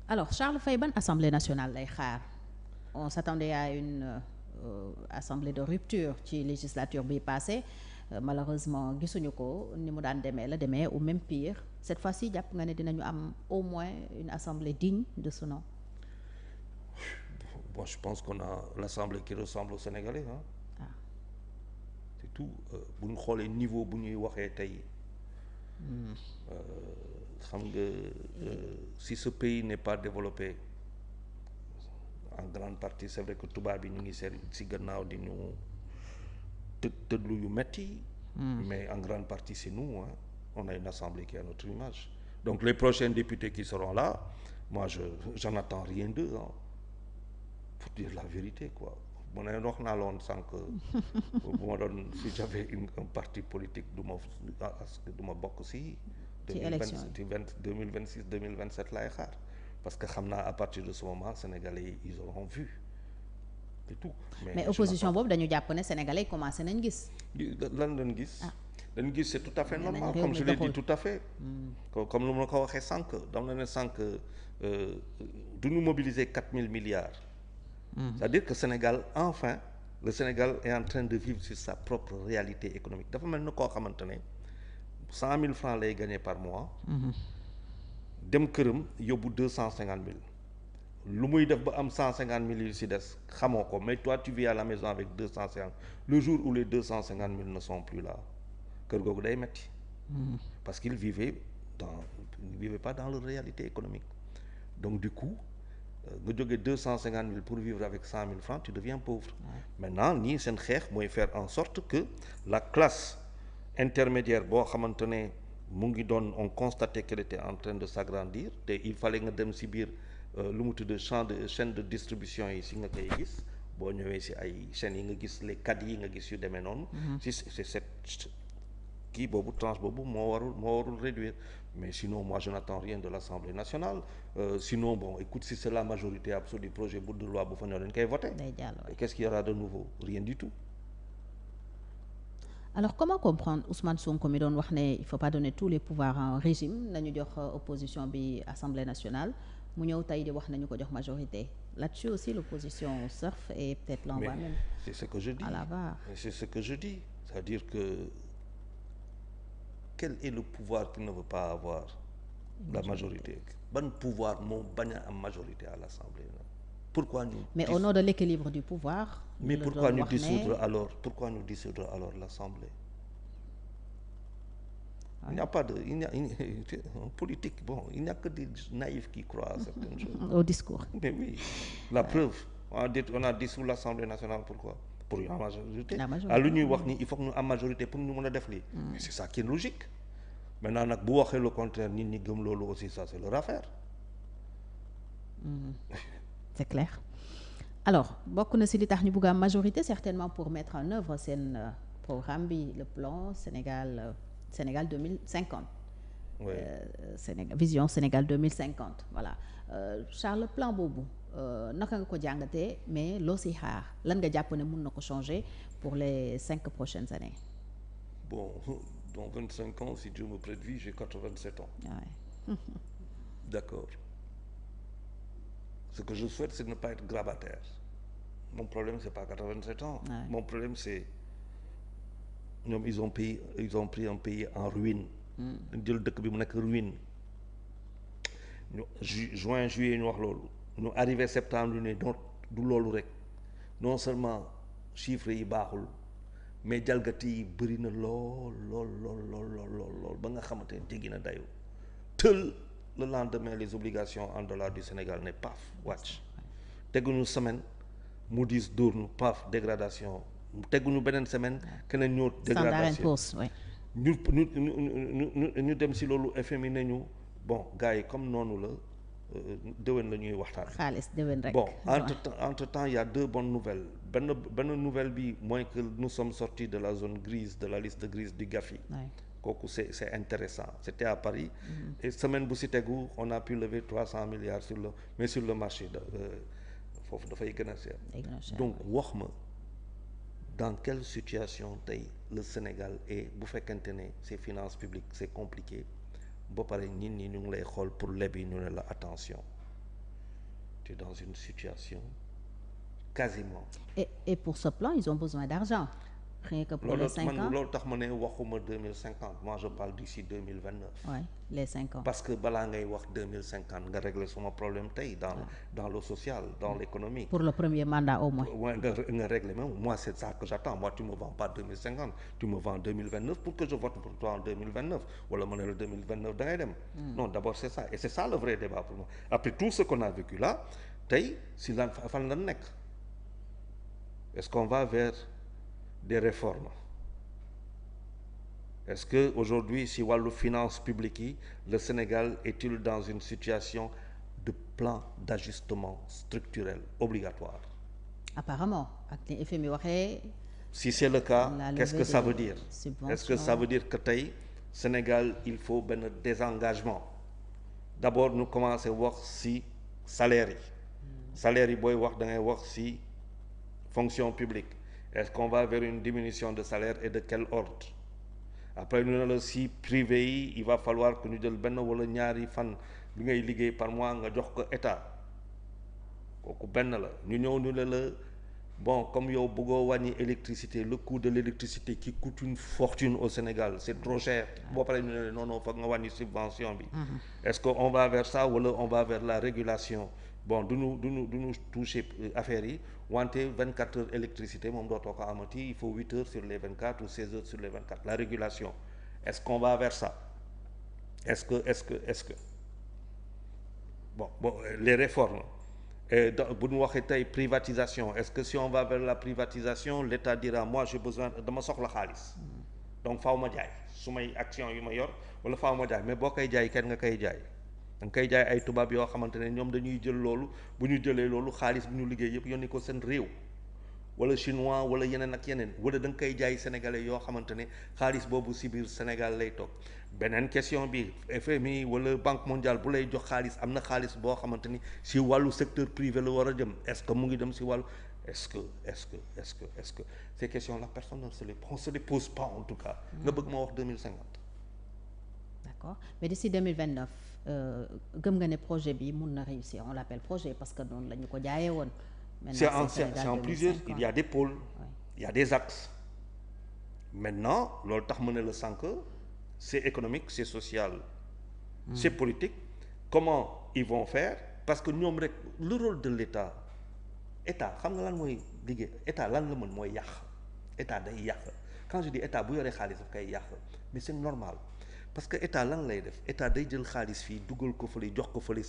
alors Charles Faye ban assemblée nationale lay xaar on s'attendait à une assemblée de rupture ci législature bi passé malheureusement gisuñu ko ni mu daan demee la demee ou même pire cette fois-ci jàpp nga ne dinañu am au moins une assemblée digne de ce nom. Bon, je pense qu'on a l'assemblée qui ressemble aux Sénégalais hein. Ah. C'est tout bu ñu xoolee niveau bu ñuy waxee tey xam nga si ce pays n'est pas développé en grande partie c'est vrai que tubaab yi ñu ngi seet si gannaaw di ñu tëdlu yu metti mais en grande partie c'est nous hein. On a une assemblée qui a notre image donc les prochains députés qui seront là moi j'en attends rien d'eux hein. Pour dire la vérité quoi mu ne wax naa loon sànq bu ma doon si j'avais un parti politique du ma bokk si 2026 2027 laay xaar parce que xam naa à partir de ce moment sénégalais ils auront vu et tout mais opposition boobu dañu jàpp ne sénégalais commencé nañ gis lan lañ gis dañ gis c'est tout à fait normal comme je l'ai dit tout à fait comme lu ma ko waxee sànq dama ne sànq du ñu mobiliser 4000 milliards c'est-à-dire que Sénégal enfin le Sénégal est en train de vivre sur sa propre réalité économique dafa mel ni koo xamante ne 100 000 francs lay gagner par mois dem këram yóbbu 250 000 lu muy def ba am 150 000 yu si des xamoo ko mais toi tu vis à la maison avec 250 le jour où les 250 000 ne sont plus là kër googu day metti parce qu'il vivait pas dans leur réalité économique donc du coup nga jógee 250 000 pour vivre avec 100 000 francs tu deviens pauvre maintenant ñii seen xeex mooy faire en sorte que la classe intermédiaire boo xamante ne mu ngi doon on constatait qu'elle était en train de s'agrandir te il fallait nga dem si biir lu mu tudd chaîne de distribution yi si nga koy gis boo ñëwee si ay chaînes yi nga gis les cadres yi nga gis yu demee noonu si c'est cette kii boobu tranche boobu moo warul réduire mais sinon moi je n'attends rien de l'Assemblée nationale sinon bon écoute si c'est la majorité absolue projet de loi bu fa ñëw dañ koy voter qu'est-ce qu'il y aura de nouveau rien du tout. Alors comment comprendre Ousmane Sonko mi doon wax ne il faut pas donner tous les pouvoirs en régime nañu jox opposition bi Assemblée nationale mu ñëw tey di wax nañu ko jox majorité là-dessus aussi l'opposition surfe et peut-être l'envoie même c'est ce que je dis à la barre. C'est ce que je dis c'est-à-dire que quel est le pouvoir qu'il ne veut pas avoir la majorité ban pouvoir moo bañ a am majorité à l'Assemblée pourquoi ñu mais au nom de l'équilibre du pouvoir mais pourquoi nous dissoudre alors l'Assemblée il n'y a pas de en politique bon il n'y a que des naïfs qui croient à certaines choses au discours mais oui la preuve on a dissous l'Assemblée nationale pourquoi pour la majorité lu ñuy wax ni il faut que ñu am majorité pour ñu mën a def lii mais c'est ça qui est logique maintenant nag bu waxee le contraire nit ñi gëm loolu aussi ça c'est leur affaire c'est clair alors bokk na ci li tax ñu bëgg am majorité certainement pour mettre en œuvre seen programme bi le plan Sénégal 2050 oui. Vision Sénégal 2050 voilà Charles plan boobu naka nga ko jàngatee mais loo ci xaar lan nga jàpp ne mën na ko changer pour les 5 prochaines années. Bon dans 25 ans si Dieu me prête vie j'ai 87 ans. Ouais. D'accord. Ce que je souhaite c'est de ne pas être grabataire. Mon problème c'est pas 87 ans. Ouais. Mon problème c'est ñoom ils ont pris un pays en ruine. dañ jël dëkk bi mu nekk ruine. ñu juin juillet ñu wax loolu. ñu arrivé septembre ñu ne du loolu rek non seulement chiffres yi baaxul mais jalgati yi bëri na lool ba nga xamante ne jéggi na dayo tël le lendemain les obligations en dollars du Sénégal ne paf wàcc teguñu semaine mu diis dóor ñu paf dégradation teguñu beneen semaine keneen ñëw dégradation ñu dem si loolu FMI ne ñu bon gars yi comme noonu la déwén la ñuy waxtaan. xaalis déwén rek. bon entre temps il y a deux bonnes nouvelles benn nouvelle bi mooy que nous sommes sortis de la zone grise de la liste grise du Gafi. kooku c'est intéressant c'était à Paris. Et semaine bu si tegu on a pu lever 300 milliards sur le marché foofu dafay gën a cher. donc wax ma dans quelle situation tey le Sénégal est bu fekkente ne ses finances publiques c'est compliqué ba pare nit ñi ñu ngi lay xool pour lebi ñu ne la attention tu es dans une situation quasiment. Et pour ce plan ils ont besoin d'argent. Rien que pour les 5 ans loolu tax ma ne waxuma 2050 moi je parle d'ici 2029. Ouais, les 5 ans. parce que balaa ngay wax 2050 nga régler suma problème tey dans le social dans l'économie. Pour le premier mandat au moins. Ouais, nga régler même moi c'est ça que j'attends moi tu me vends pas 2050 tu me vends 2029 pour que je vote pour toi en 2029 wala ma ne la 2029 da ngay dem. Non d'abord c'est ça et c'est ça le vrai débat pour moi après tout ce qu'on a vécu là tey si lan fan lan nekk est-ce qu'on va vers des réformes est-ce que aujourd'hui si wàllu finance publique yi le Sénégal est-il dans une situation de plan d'ajustement structurel obligatoire? Apparemment ak ni FMI waxee. Si c'est le cas qu'est-ce que ça veut dire? Est-ce que ça veut dire que tey Sénégal il faut benn désengagement d'abord ñu commencer wax ci salaire yi booy wax da ngay wax ci fonction publique est-ce qu'on va vers une diminution de salaire et de quel ordre? Après ñu ne la si privé yi il va falloir que ñu jël benn wala ñaari fan bi ngay liggéey par mois nga jox ko état kooku benn la ñu ñëw ñu la bon comme yow bëggoo wàññi électricité le coût de l'électricité qui coûte une fortune au Sénégal c'est trop cher boo paree ñu ne non foog nga wàññi subvention bi. Est-ce que on va vers ça wala on va vers la régulation bon duñu toucher affaire yi wante 24 heures électricité moom dootoo ko amati il faut 8 heures sur les 24 ou 16 heures sur les 24 la régulation est-ce qu'on va vers ça est-ce que bon les réformes bu ñu waxee tey privatisation est-ce que si on va vers la privatisation l'État dira moi j'ai besoin dama soxla xaalis donc faaw ma jaay su may action yu ma yor wala faaw ma jaay mais boo koy jaay kenn nga koy jaay da nga koy jaay ay tubaab yoo xamante ne ñoom dañuy jël loolu bu ñu jëlee loolu xaalis bu ñu liggéey yëpp yónni ko seen réew wala chinois wala yeneen ak yeneen wala da nga koy jaay sénégalais yoo xamante ne xaalis boobu si biir Sénégal lay toog beneen question bi FMI wala Banque mondiale bu lay jox xaalis am na xaalis boo xamante ni si wàllu secteur privé la war a jëm est-ce que mu ngi dem si wàllu est-ce que ces questions là personne ne se les pose pas en tout cas. nga bëgg ma wax 2050. D'accord mais d'ici 2029 gëm nga ne projet bi mun na réussir on l'appelle projet parce que noonu la ñu ko jaayee woon. C'est en plusieurs il y a des pôles. Ouais. Il y a des axes. Maintenant loolu tax ma ne la sànq c'est économique c'est social. C'est politique. Comment ils vont faire parce que ñoom rek le rôle de l'État xam nga lan mooy liggéey état lan la mën mooy yàq état day yàq quand je dis état bu yoree xaalis daf koy yàq mais c'est normal parce que état lan lay def état day jël xaalis fii dugal ko fële jox ko fële